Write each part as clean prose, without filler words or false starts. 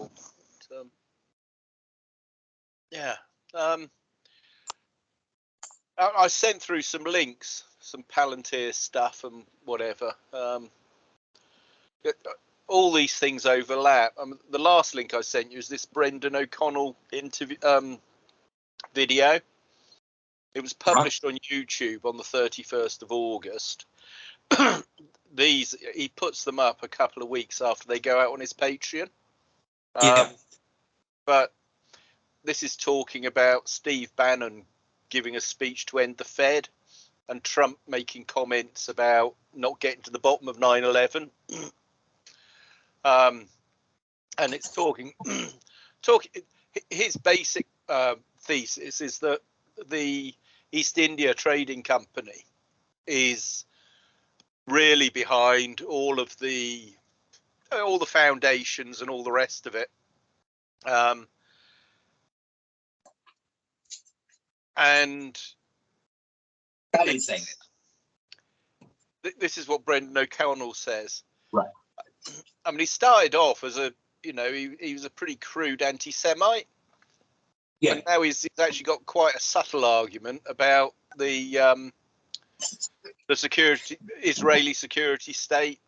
all. But, yeah. I sent through some links, some Palantir stuff and whatever. All these things overlap. The last link I sent you is this Brendan O'Connell interview video. It was published on YouTube on the 31st of August. He puts them up a couple of weeks after they go out on his Patreon. But this is talking about Steve Bannon giving a speech to end the Fed and Trump making comments about not getting to the bottom of 9/11. And it's talking his basic thesis is that the East India Trading Company is really behind all the foundations and all the rest of it. And this is what Brendan O'Connell says. Right. I mean, he started off as he was a pretty crude anti-Semite. Yeah. And now he's actually got quite a subtle argument about the Israeli security state,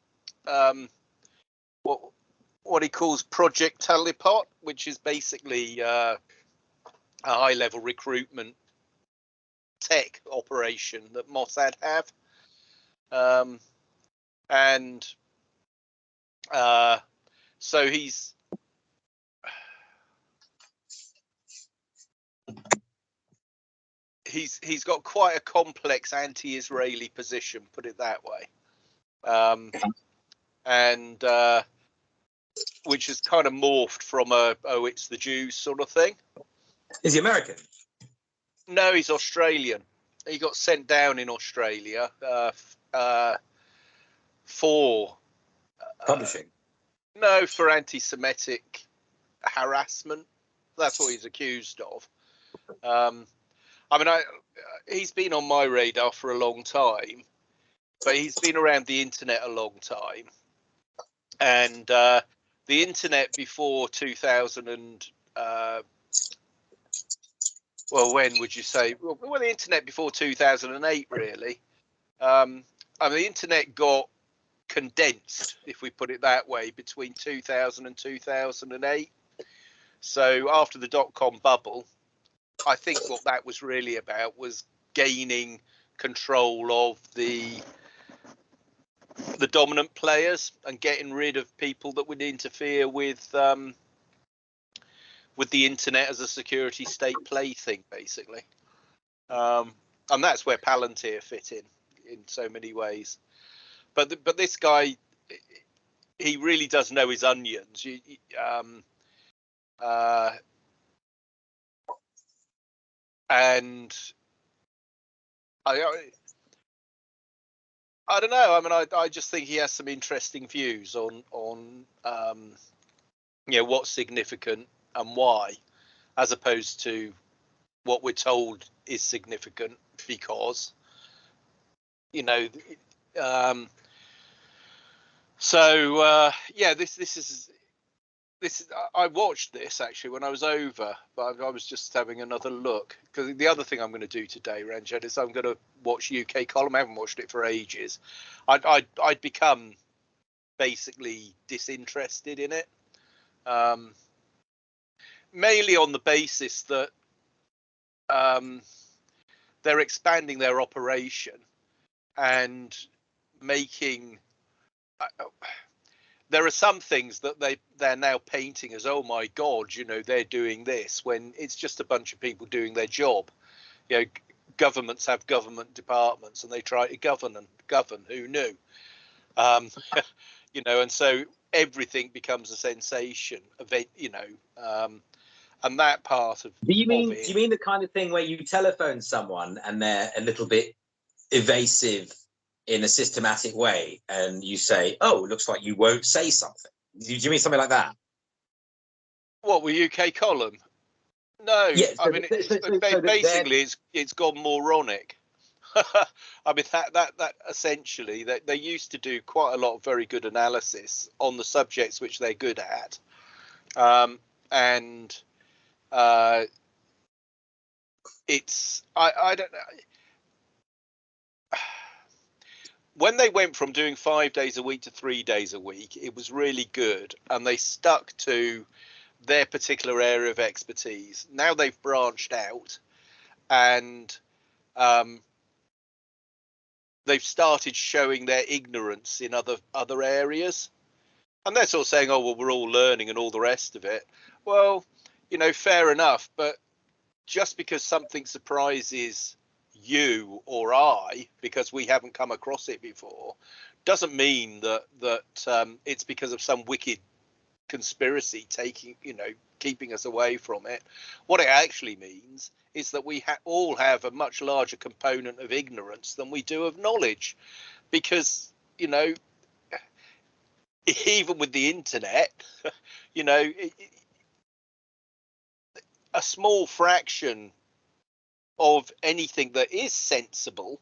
what he calls Project Talipot, which is basically a high-level recruitment tech operation that Mossad have, so he's got quite a complex anti-Israeli position, put it that way, and which has kind of morphed from it's the Jews sort of thing. Is he American? No, he's Australian. He got sent down in Australia for publishing. No, for anti-Semitic harassment. That's what he's accused of. He's been on my radar for a long time, but he's been around the internet a long time. And the internet before 2000 and when would you say? Well, the internet before 2008, really. The internet got condensed, if we put it that way, between 2000 and 2008. So after the dot-com bubble, I think what that was really about was gaining control of the dominant players and getting rid of people that would interfere with the internet as a security state plaything, basically. And that's where Palantir fit in so many ways. But this guy, he really does know his onions. And I don't know. I just think he has some interesting views on what's significant and why, as opposed to what we're told is significant because, this is I watched this actually when I was over, but I was just having another look because the other thing I'm going to do today, Ranjan, is I'm going to watch UK Column. I haven't watched it for ages. I'd become basically disinterested in it, mainly on the basis that they're expanding their operation and making. There are some things that they're now painting as, oh my God, they're doing this, when it's just a bunch of people doing their job. Governments have government departments and they try to govern. Who knew? And so everything becomes a sensation event, and that part of. Do you mean the kind of thing where you telephone someone and they're a little bit evasive in a systematic way, and you say, "Oh, it looks like you won't say something"? Do you mean something like that? What, with UK Column? No, yeah, basically it's gone moronic. That essentially they used to do quite a lot of very good analysis on the subjects which they're good at, And it's I don't know. When they went from doing 5 days a week to 3 days a week, it was really good, and they stuck to their particular area of expertise. Now they've branched out, and they've started showing their ignorance in other areas, and they're sort of saying, "Oh well, we're all learning and all the rest of it." Well, fair enough, but just because something surprises you or I because we haven't come across it before doesn't mean that it's because of some wicked conspiracy keeping us away from it. What it actually means is that we all have a much larger component of ignorance than we do of knowledge, because even with the internet, a small fraction of anything that is sensible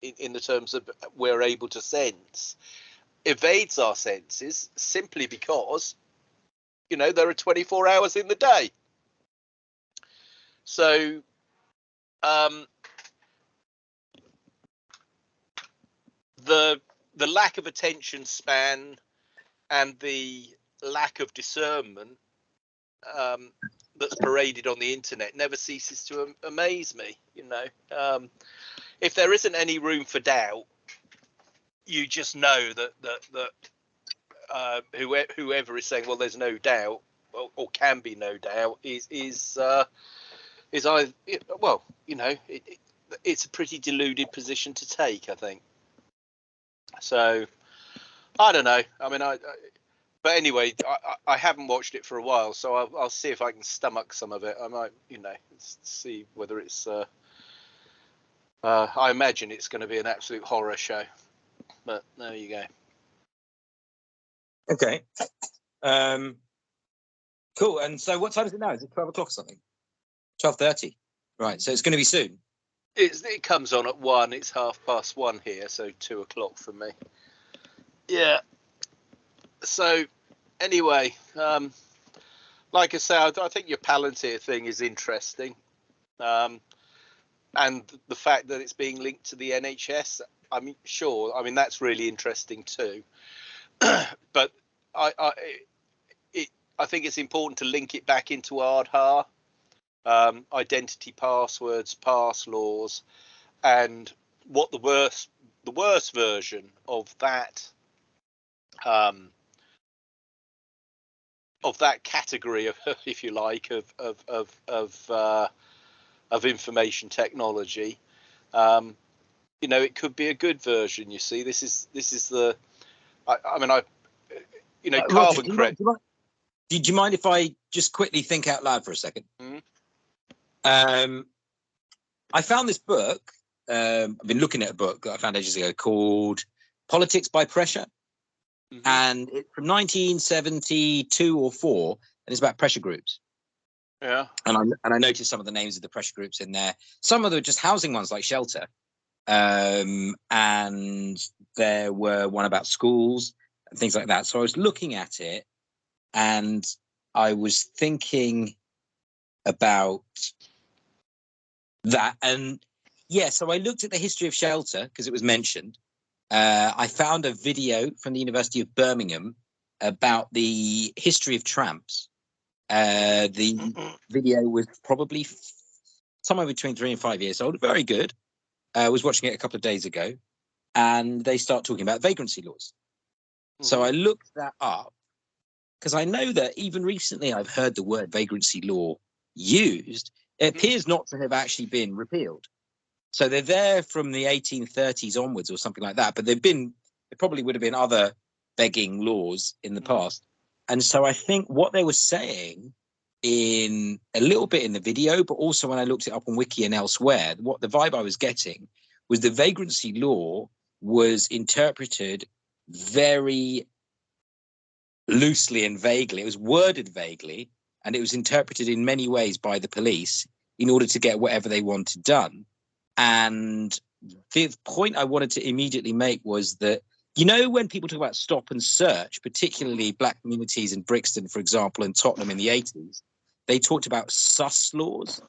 in the terms of we're able to sense evades our senses simply because there are 24 hours in the day. So the lack of attention span and the lack of discernment that's paraded on the internet never ceases to amaze me. If there isn't any room for doubt, you just know that whoever is saying, well, there's no doubt, or can be no doubt, it's a pretty deluded position to take, I think. So I don't know. I mean, but anyway, I haven't watched it for a while, so I'll see if I can stomach some of it. I might, see whether it's. I imagine it's going to be an absolute horror show, but there you go. Okay. Cool. And so, what time is it now? Is it 12 o'clock or something? 12:30. Right. So it's going to be soon. It comes on at 1. It's 1:30 here, so 2 o'clock for me. Yeah. So anyway, like I say, I think your Palantir thing is interesting, and the fact that it's being linked to the NHS. I mean, sure. I mean, that's really interesting too. But I think it's important to link it back into Aadhaar, identity passwords, pass laws, and what the worst version of that category of, if you like, of information technology. It could be a good version. You see, this is the. Carbon credit. Do you mind if I just quickly think out loud for a second? Mm-hmm. I found this book. I've been looking at a book that I found ages ago called Politics by Pressure. Mm-hmm. And it's from 1972 or 4, and it's about pressure groups. Yeah. And I noticed some of the names of the pressure groups in there. Some of them were just housing ones like Shelter. And there were one about schools and things like that. So I was looking at it, and I was thinking about that. And yeah, so I looked at the history of Shelter because it was mentioned. I found a video from the University of Birmingham about the history of tramps. The video was probably somewhere between 3 and 5 years old. Very good. I was watching it a couple of days ago, and they start talking about vagrancy laws. So I looked that up because I know that even recently I've heard the word vagrancy law used. It appears not to have actually been repealed. So they're there from the 1830s onwards or something like that. But there probably would have been other begging laws in the past. And so I think what they were saying in a little bit in the video, but also when I looked it up on Wiki and elsewhere, what the vibe I was getting was the vagrancy law was interpreted very loosely and vaguely. It was worded vaguely, and it was interpreted in many ways by the police in order to get whatever they wanted done. And the point I wanted to immediately make was that You know, when people talk about stop and search, particularly black communities in Brixton, for example, and Tottenham in the 80s, they talked about sus laws,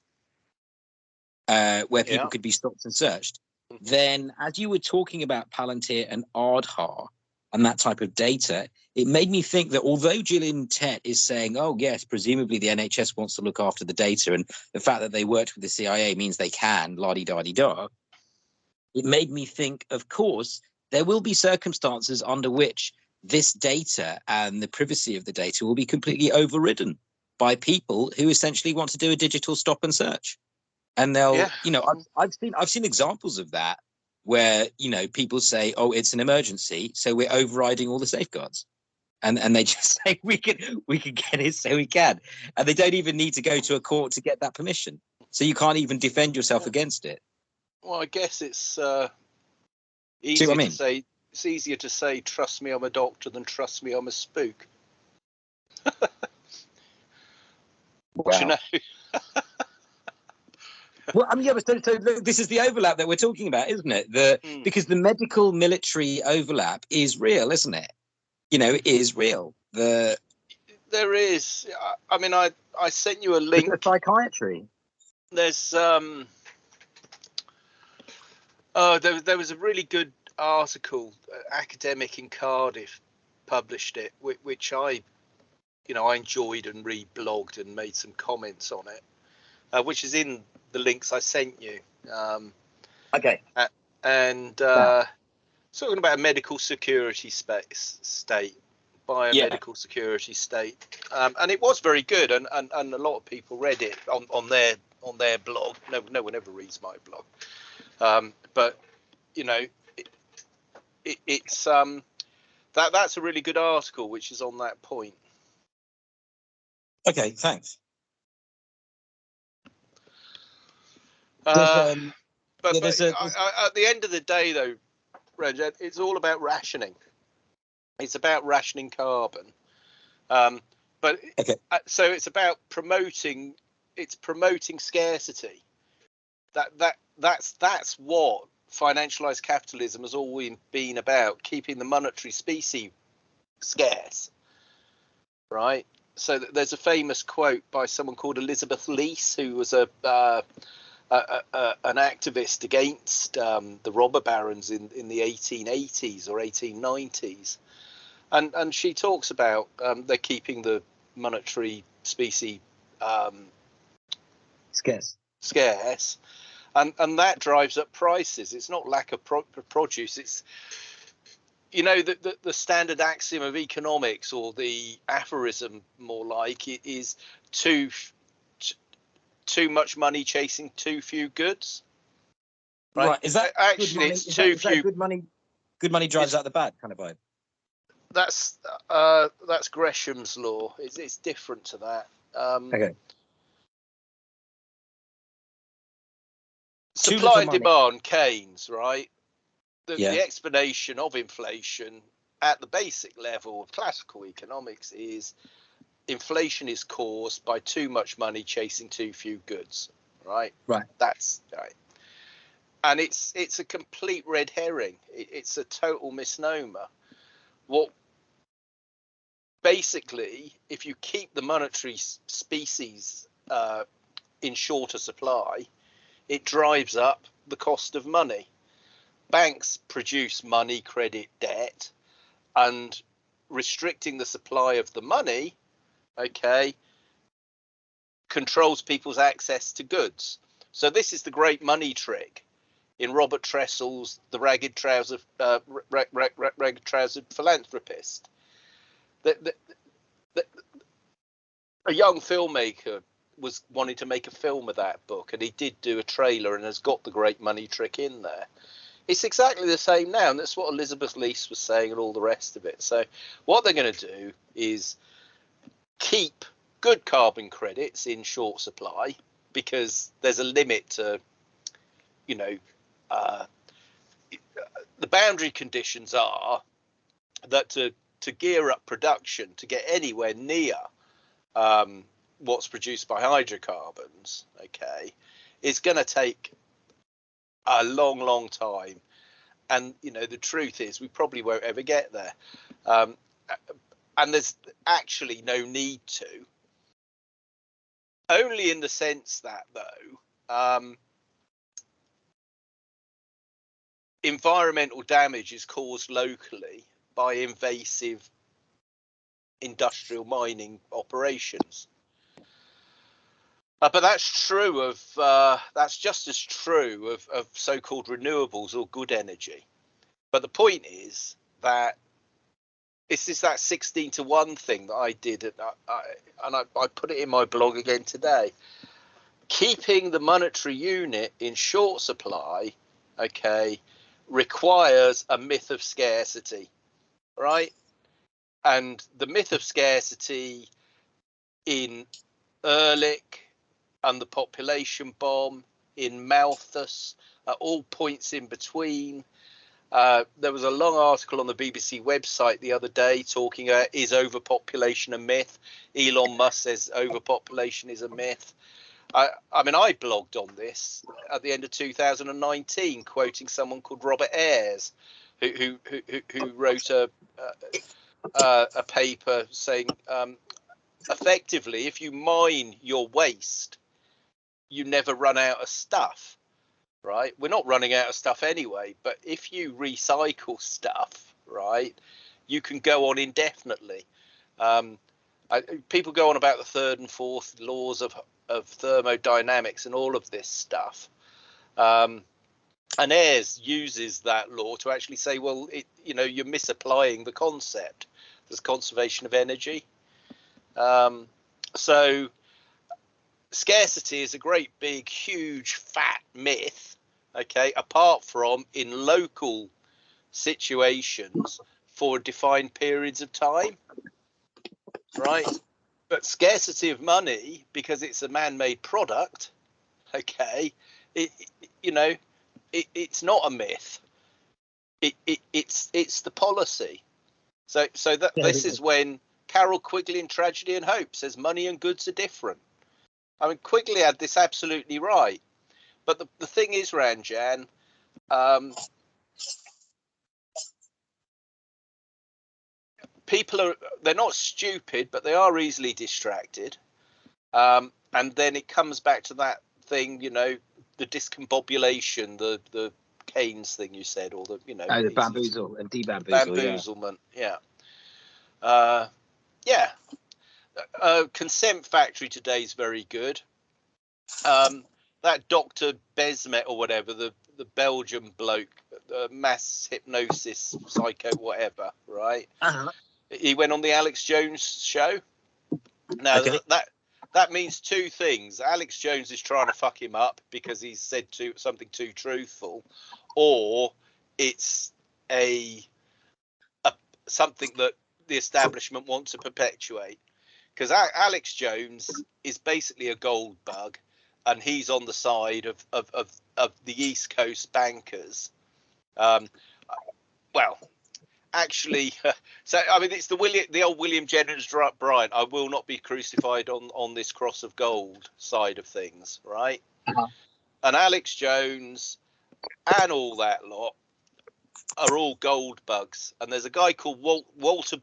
where people could be stopped and searched. Then, as you were talking about Palantir and Aadhaar and that type of data, it made me think that although Gillian Tett is saying, oh, yes, presumably the NHS wants to look after the data, and the fact that they worked with the CIA means they can, la-di-da-di-da, it made me think, of course, there will be circumstances under which this data and the privacy of the data will be completely overridden by people who essentially want to do a digital stop and search. And they'll, you know, I've seen examples of that where, you know, people say, oh, it's an emergency, so we're overriding all the safeguards. And they just say we can get it, so we can. And they don't even need to go to a court to get that permission. So you can't even defend yourself against it. Well, I guess it's easier to say. It's easier to say, "Trust me, I'm a doctor," than "Trust me, I'm a spook." Wow. You know. Well, I mean, yeah, but so this is the overlap that we're talking about, isn't it? Because the medical military overlap is real, isn't it? You know, it is real. There is. I mean, I sent you a link. The psychiatry. There's there was a really good article, academic in Cardiff published it, which I enjoyed and reblogged and made some comments on it, which is in the links I sent you. Okay. And talking about a medical security state, biomedical security state, and it was very good, and a lot of people read it on their blog. No one ever reads my blog, but you know, it's that's a really good article, which is on that point. Okay, thanks. But at the end of the day, though, Ranjan, it's all about rationing. It's about rationing carbon. So it's about promoting. It's promoting scarcity. That's what financialized capitalism has always been about, keeping the monetary specie scarce, right? So there's a famous quote by someone called Elizabeth Leese, who was an activist against the robber barons in the 1880s or 1890s, and she talks about they're keeping the monetary specie scarce. And that drives up prices. It's not lack of produce. It's, you know, the standard axiom of economics, or the aphorism more like it, is too much money chasing too few goods. Right. Is that actually it's too few? Good money drives out the bad kind of vibe. That's Gresham's law. It's different to that. Okay. Supply and demand, Keynes, right? The explanation of inflation at the basic level of classical economics is inflation is caused by too much money chasing too few goods, right? Right. That's right. And it's a complete red herring. It's a total misnomer. What basically, if you keep the monetary species in shorter supply, it drives up the cost of money. Banks produce money, credit, debt, and restricting the supply of the money, controls people's access to goods. So this is the great money trick in Robert Tressel's The Ragged Trousered Philanthropist. A young filmmaker was wanting to make a film of that book, and he did do a trailer and has got the great money trick in there. It's exactly the same now, and that's what Elizabeth Leese was saying and all the rest of it. So what they're going to do is keep good carbon credits in short supply, because there's a limit to, you know, the boundary conditions are that to gear up production to get anywhere near what's produced by hydrocarbons, is going to take a long time, And the truth is, we probably won't ever get there. And there's actually no need to. Only in the sense that, though, environmental damage is caused locally by invasive industrial mining operations. But that's true of that's just as true of so-called renewables or good energy. But the point is that this is that 16-to-1 thing that I did, and I put it in my blog again today. Keeping the monetary unit in short supply, okay, requires a myth of scarcity, right? And the myth of scarcity in Ehrlich and the population bomb, in Malthus, at all points in between. There was a long article on the BBC website the other day talking about, is overpopulation a myth? Elon Musk says overpopulation is a myth. I mean, I blogged on this at the end of 2019, quoting someone called Robert Ayres, who wrote a paper saying, effectively, if you mine your waste, you never run out of stuff, right? We're not running out of stuff anyway, but if you recycle stuff, right, you can go on indefinitely. People go on about the third and fourth laws of thermodynamics and all of this stuff. And Ayres uses that law to actually say, well, you're misapplying the concept. There's conservation of energy. So scarcity is a great big huge fat myth, okay, apart from in local situations for defined periods of time, right? But scarcity of money, because it's a man-made product, okay, it's not a myth. It's the policy. So that this is when Carol Quigley in Tragedy and Hope says money and goods are different. I mean, Quigley had this absolutely right. But the thing is, Ranjan, they're not stupid, but they are easily distracted. And then it comes back to that thing, the discombobulation, the Keynes thing you said, or the, the bamboozle and debamboozle. Bamboozlement, yeah. Consent Factory today is very good. That Dr. Besmet or whatever, the Belgian bloke, mass hypnosis, psycho, whatever, right? Uh-huh. He went on the Alex Jones show. Now, okay. that means two things. Alex Jones is trying to fuck him up because he's said something too truthful, or it's something that the establishment wants to perpetuate. Because Alex Jones is basically a gold bug, and he's on the side of the East Coast bankers. Well, actually, so I mean, it's the old William Jennings Bryan. I will not be crucified on this cross of gold side of things, right? Uh-huh. And Alex Jones and all that lot are all gold bugs. And there's a guy called Walter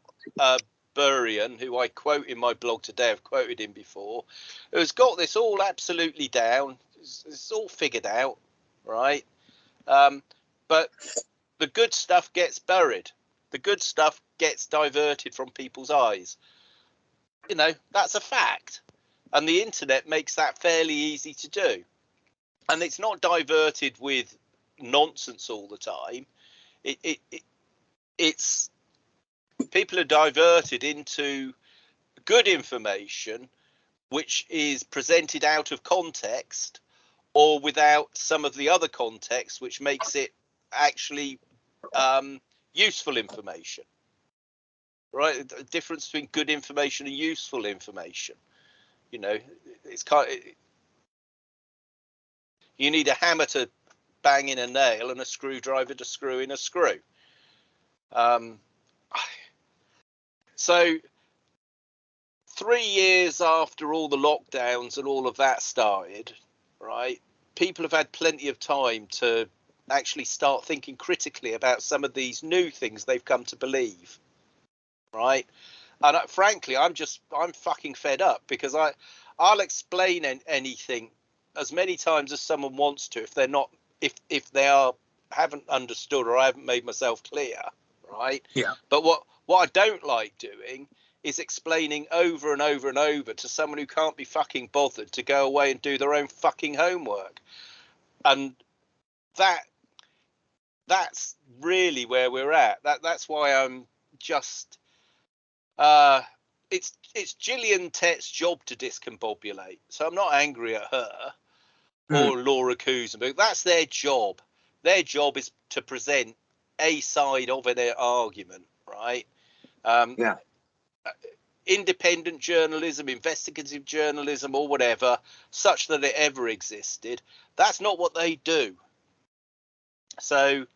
Burian, who I quote in my blog today. I've quoted him before, who's got this all absolutely down. It's all figured out, right? But the good stuff gets buried. The good stuff gets diverted from people's eyes. That's a fact. And the internet makes that fairly easy to do. And it's not diverted with nonsense all the time. It's people are diverted into good information, which is presented out of context or without some of the other context, which makes it actually useful information, right? The difference between good information and useful information. It's you need a hammer to bang in a nail and a screwdriver to screw in a screw. So 3 years after all the lockdowns and all of that started, right, people have had plenty of time to actually start thinking critically about some of these new things they've come to believe, right? And frankly, I'm fucking fed up, because I'll explain anything as many times as someone wants to if they're not, if they haven't understood or I haven't made myself clear, right? Yeah. But what I don't like doing is explaining over and over and over to someone who can't be fucking bothered to go away and do their own fucking homework. And that's really where we're at. That's why I'm just it's Gillian Tett's job to discombobulate. So I'm not angry at her or Laura Kuzenberg. That's their job. Their job is to present a side of an argument, right? Yeah. Independent journalism, investigative journalism, or whatever, such that it ever existed. That's not what they do. So,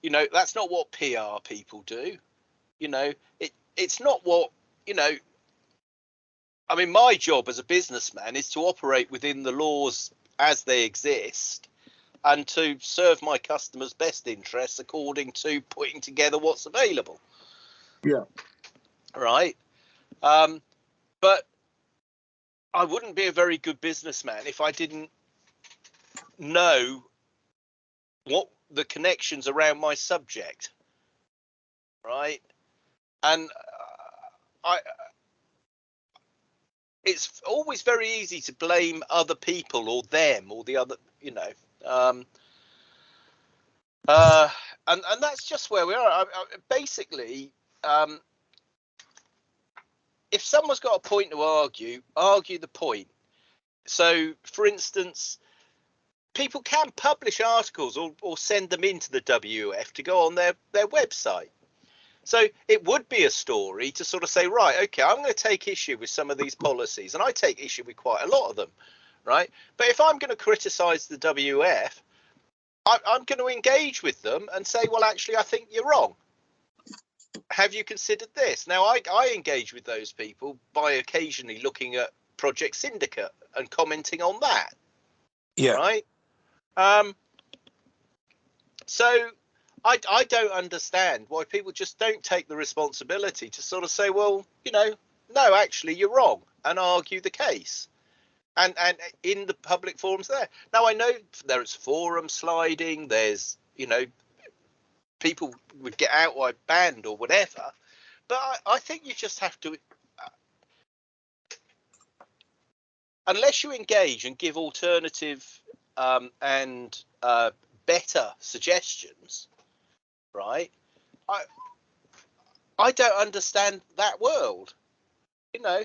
you know, that's not what PR people do. You know, it's not what, you know, I mean, my job as a businessman is to operate within the laws as they exist and to serve my customers' best interests according to putting together what's available. Yeah. Right. But I wouldn't be a very good businessman if I didn't know what the connections around my subject. Right. And it's always very easy to blame other people or them or the other, you know, and that's just where we are. Basically, if someone's got a point to argue the point. So, for instance, people can publish articles or send them into the WF to go on their website. So it would be a story to sort of say, right, okay, I'm going to take issue with some of these policies, and I take issue with quite a lot of them, right? But if I'm going to criticize the WF, I'm going to engage with them and say, well, actually, I think you're wrong. Have you considered this? Now, I engage with those people by occasionally looking at Project Syndicate and commenting on that. Yeah. Right. So I don't understand why people just don't take the responsibility to sort of say, well, you know, no, actually, you're wrong, and argue the case. And in the public forums there. Now, I know there's forum sliding. There's, you know, people would get outright banned or whatever. But I think you just have to, unless you engage and give alternative and better suggestions, right? I don't understand that world. You know,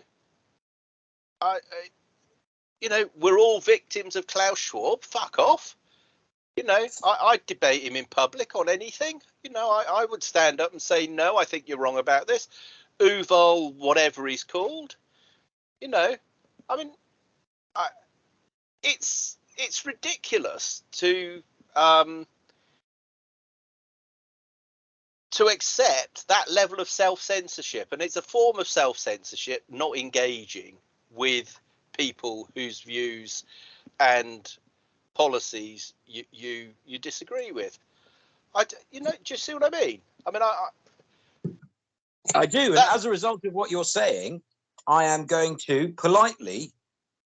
you know, we're all victims of Klaus Schwab. Fuck off. You know, I'd debate him in public on anything. You know, I would stand up and say, no, I think you're wrong about this. Uval, whatever he's called. You know, I mean, it's ridiculous to accept that level of self-censorship, and it's a form of self-censorship, not engaging with people whose views and policies you disagree with. You know, do you see what I mean? I mean, I do, and as a result of what you're saying, I am going to politely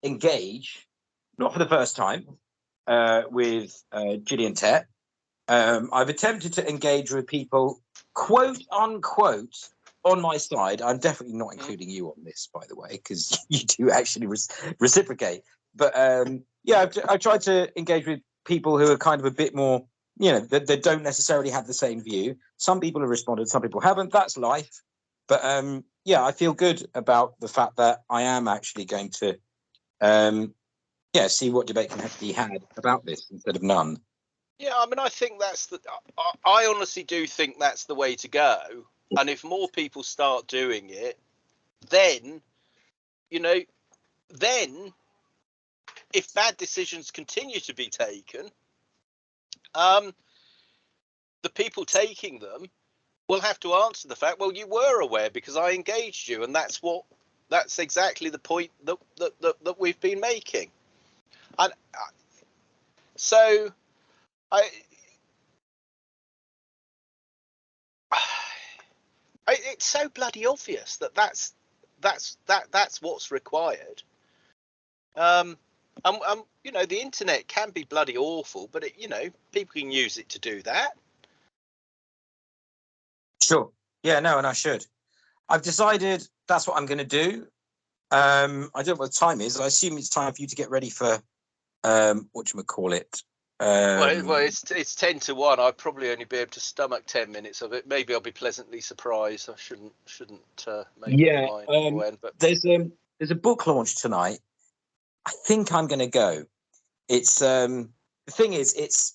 engage, not for the first time, with Gillian Tett. I've attempted to engage with people, quote unquote, on my side. I'm definitely not including you on this, by the way, because you do actually reciprocate. But yeah, I've tried to engage with people who are kind of a bit more, you know, that don't necessarily have the same view. Some people have responded, some people haven't. That's life. But yeah, I feel good about the fact that I am actually going to, yeah, see what debate can be had about this instead of none. Yeah, I mean, I think I honestly do think that's the way to go. And if more people start doing it, then, you know, then if bad decisions continue to be taken, the people taking them will have to answer the fact, well, you were aware because I engaged you. And that's exactly the point that we've been making. And so It's so bloody obvious that's what's required. You know, the internet can be bloody awful, but you know, people can use it to do that. Sure. Yeah, no, and I should. I've decided that's what I'm going to do. I don't know what the time is. I assume it's time for you to get ready for whatchamacallit. Well, it's 10 to 1. I'd probably only be able to stomach 10 minutes of it. Maybe I'll be pleasantly surprised. I shouldn't make yeah. up my mind when, but there's a book launch tonight. I think I'm going to go. It's the thing is,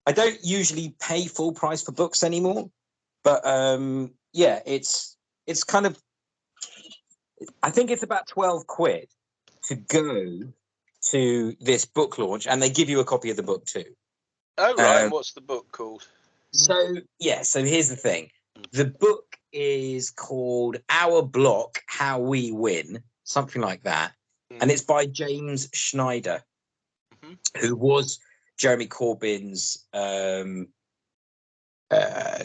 I don't usually pay full price for books anymore, but yeah, it's kind of, I think it's about 12 quid to go to this book launch, and they give you a copy of the book too. Oh right, and what's the book called? So here's the thing. The book is called Our Bloc, How We Win, something like that. And it's by James Schnieder, who was Jeremy Corbyn's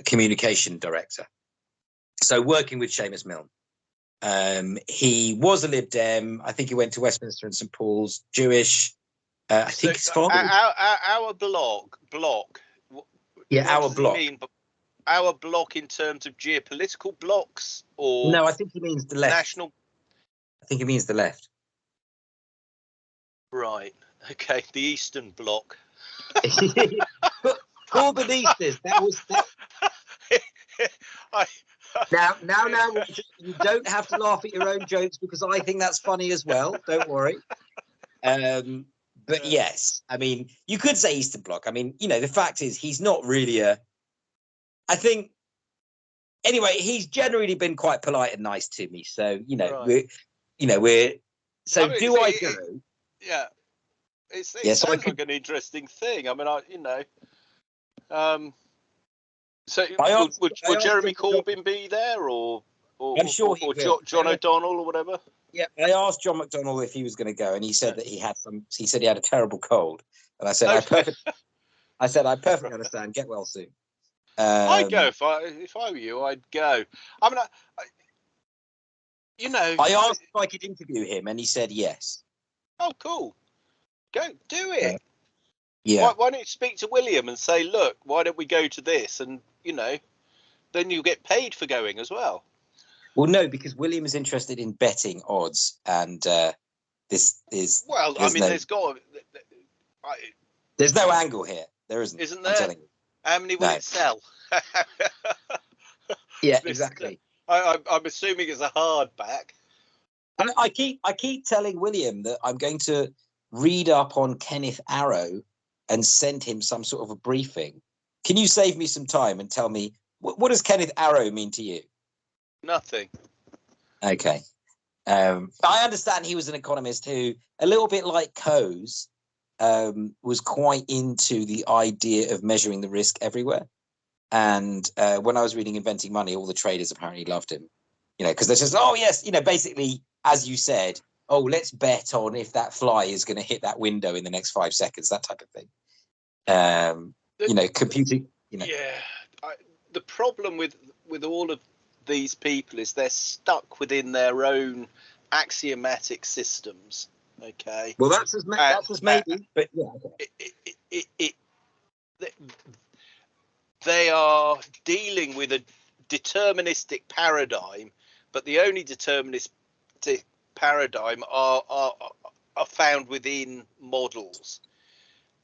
communication director. So working with Seamus Milne. He was a Lib Dem. I think he went to Westminster and St. Paul's, Jewish. I think his father. Our bloc. Yeah, Our Bloc. Our bloc in terms of geopolitical blocks, or no? I think he means the left. National. I think he means the left. Right. Okay. The Eastern Bloc. But Corbynite, that was. Now, you don't have to laugh at your own jokes because I think that's funny as well. Don't worry. But yes, I mean, you could say Eastern Bloc. I mean, you know, the fact is he's not really I think, anyway, he's generally been quite polite and nice to me. So, you know, right. So I go? Yeah. It sounds like an interesting thing. I mean, so would Jeremy Corbyn be there, or I'm sure or John O'Donnell or whatever? Yeah, I asked John McDonnell if he was going to go, and he said that he said he had a terrible cold, and I said I perfectly understand. Get well soon. I'd go if I were you. I'd go. I mean, you know, I asked if I could interview him, and he said yes. Oh, cool. Go do it. Yeah. Why don't you speak to William and say, look, why don't we go to this? And, you know, then you get paid for going as well. Well, no, because William is interested in betting odds, and this is. Well, I mean, there's no angle here. There isn't. Isn't there? I'm telling you. How many will it sell? Yeah, exactly. I'm assuming it's a hardback. And I keep telling William that I'm going to read up on Kenneth Arrow and send him some sort of a briefing. Can you save me some time and tell me what does Kenneth Arrow mean to you? Nothing. Okay. I understand he was an economist who, a little bit like Coase, was quite into the idea of measuring the risk everywhere. And when I was reading Inventing Money, all the traders apparently loved him. You know, because they're just, oh, yes, you know, basically, as you said, oh, let's bet on if that fly is going to hit that window in the next 5 seconds, that type of thing. You know, computing, you know. Yeah. The problem with all of these people is they're stuck within their own axiomatic systems. Okay. Well, that's as maybe, but yeah. They are dealing with a deterministic paradigm, but the only deterministic paradigm are found within models,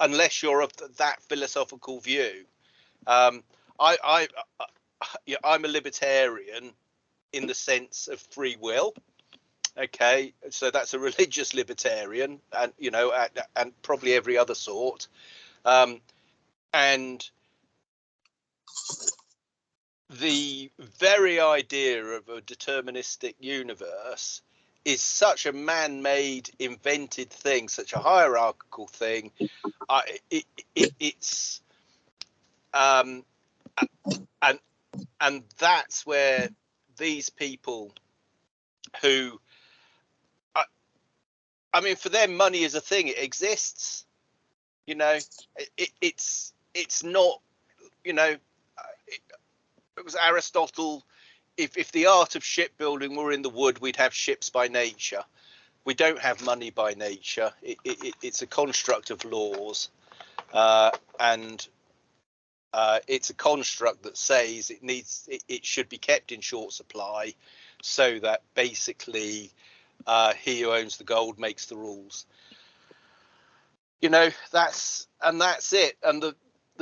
unless you're of that philosophical view. I'm a libertarian in the sense of free will. Okay, so that's a religious libertarian, and you know, and probably every other sort. And the very idea of a deterministic universe is such a man-made, invented thing, such a hierarchical thing. It's and that's where these people who, I mean, for them, money is a thing. It exists. You know, it's not. You know, it was Aristotle. if the art of shipbuilding were in the wood, we'd have ships by nature. We don't have money by nature. It's a construct of laws, and it's a construct that says it should be kept in short supply, so that basically he who owns the gold makes the rules. You know, that's it. And the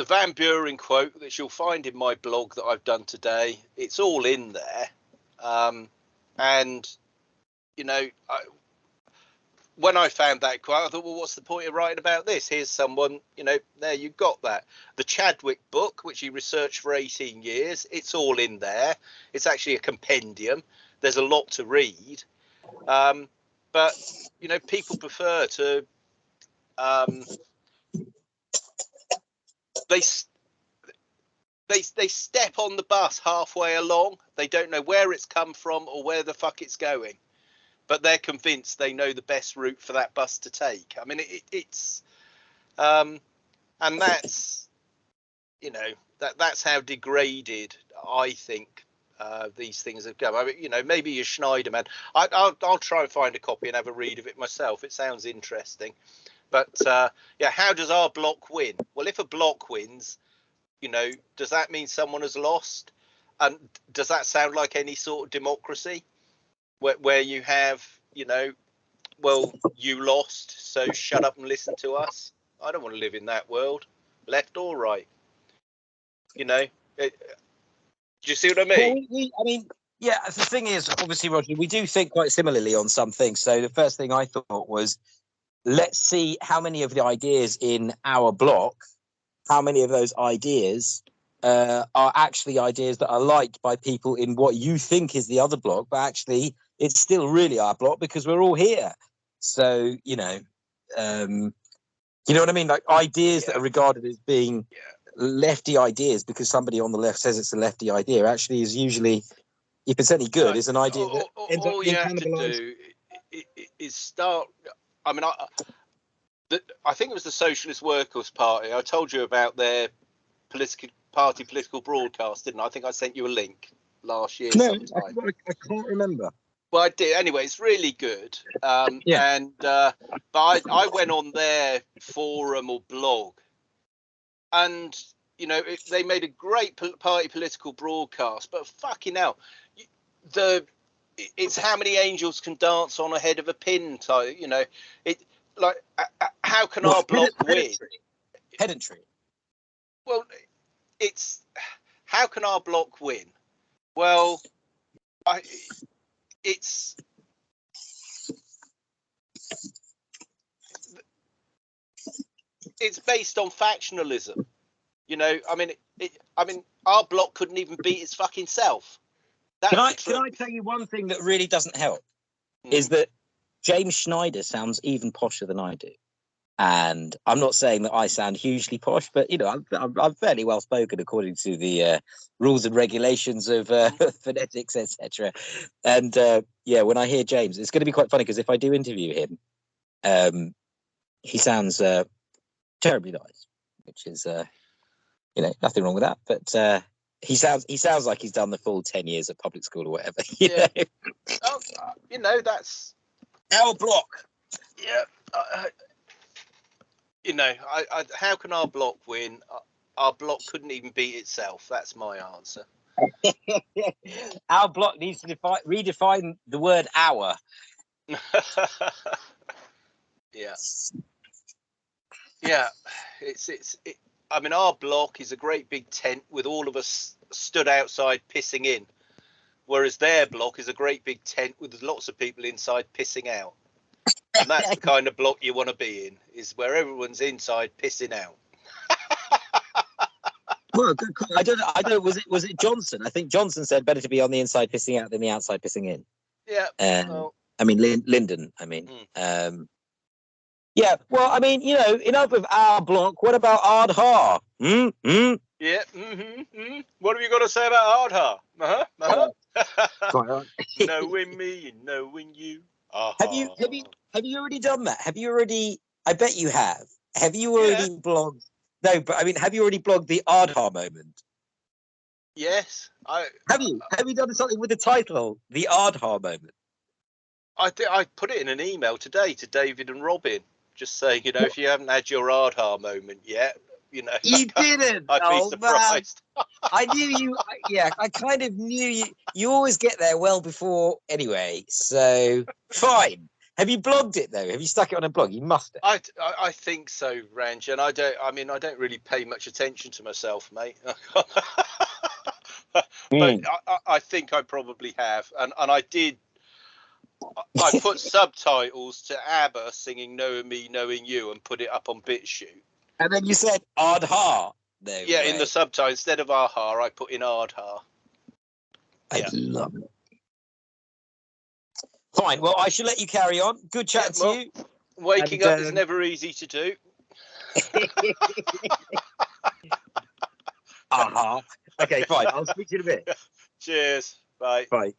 Van Buren quote that you'll find in my blog that I've done today, it's all in there. And you know, when I found that quote, I thought, well, what's the point of writing about this? Here's someone, you know, there you got that. The Chadwick book, which he researched for 18 years, it's all in there. It's actually a compendium. There's a lot to read. But, you know, people prefer to, they step on the bus halfway along. They don't know where it's come from or where the fuck it's going, but they're convinced they know the best route for that bus to take. I mean, it's and that's, you know, that's how degraded I think these things have come. I mean, you know, maybe you're Schneider, man. I'll try and find a copy and have a read of it myself. It sounds interesting. But yeah, how does our bloc win? Well, if a bloc wins, you know, does that mean someone has lost? And does that sound like any sort of democracy where you have, you know, well, you lost, so shut up and listen to us? I don't want to live in that world, left or right. You know, do you see what I mean? Well, I mean, yeah, the thing is, obviously, Roger, we do think quite similarly on some things. So the first thing I thought was, let's see how many of the ideas in our bloc, how many of those ideas are actually ideas that are liked by people in what you think is the other bloc, but actually it's still really our bloc because we're all here. So, you know what I mean? Like ideas that are regarded as being lefty ideas because somebody on the left says it's a lefty idea actually is usually, if it's any good, is an idea that ends up all being you have to cannibalized. do is start. I mean, I think it was the Socialist Workers' Party. I told you about their political broadcast, didn't I? I think I sent you a link last year sometime. I can't remember. Well, I did. Anyway, it's really good. And but I went on their forum or blog, and you know, they made a great party political broadcast. But fucking hell, it's how many angels can dance on a head of a pin. You know, it like how can our bloc win? Pedantry. Well, it's how can our bloc win? Well, it's based on factionalism. You know, I mean, our bloc couldn't even beat its fucking self. Can I tell you one thing that really doesn't help? Is that James Schnieder sounds even posher than I do. And I'm not saying that I sound hugely posh, but, you know, I'm fairly well spoken according to the rules and regulations of phonetics, etc. And, yeah, when I hear James, it's going to be quite funny because if I do interview him, he sounds terribly nice, which is, you know, nothing wrong with that. But he sounds like he's done the full 10 years of public school or whatever. You know? Oh, you know, that's our bloc. Yeah. You know, how can our bloc win? Our bloc couldn't even beat itself. That's my answer. Our bloc needs to redefine the word "our." Yeah. Yeah. I mean, our bloc is a great big tent with all of us stood outside pissing in, whereas their bloc is a great big tent with lots of people inside pissing out. And that's the kind of bloc you want to be in, is where everyone's inside pissing out. Well, good call. I don't. Was it Johnson? I think Johnson said better to be on the inside pissing out than the outside pissing in. Yeah. I mean, Lyndon. I mean, yeah. Well, I mean, you know, enough of our bloc. What about Ardha? Yeah. What have you got to say about Ardha? Knowing me and knowing you. Have you already done that? Have you already? I bet you have. Have you already blogged? No, but I mean, have you already blogged the Ardha moment? Yes, Have you done something with the title, The Ardha Moment? I put it in an email today to David and Robin, just saying, you know, if you haven't had your Ardha moment yet, you know, You didn't. I'd be surprised. Man. I knew you. Yeah, I kind of knew you. You always get there well before. Anyway, so fine. Have you blogged it though? Have you stuck it on a blog? You must have. I think so, Ranjan. I don't really pay much attention to myself, mate. But I think I probably have, and I did. I put subtitles to ABBA singing "Knowing Me, Knowing You" and put it up on BitChute. And then you said Ardha. No Yeah, way. in the subtitle instead of Aha, I put in Ardha. I love it. Fine. Well, I shall let you carry on. Good chatting to you. Waking up is never easy to do. Okay, fine. I'll speak to you in a bit. Cheers. Bye. Bye.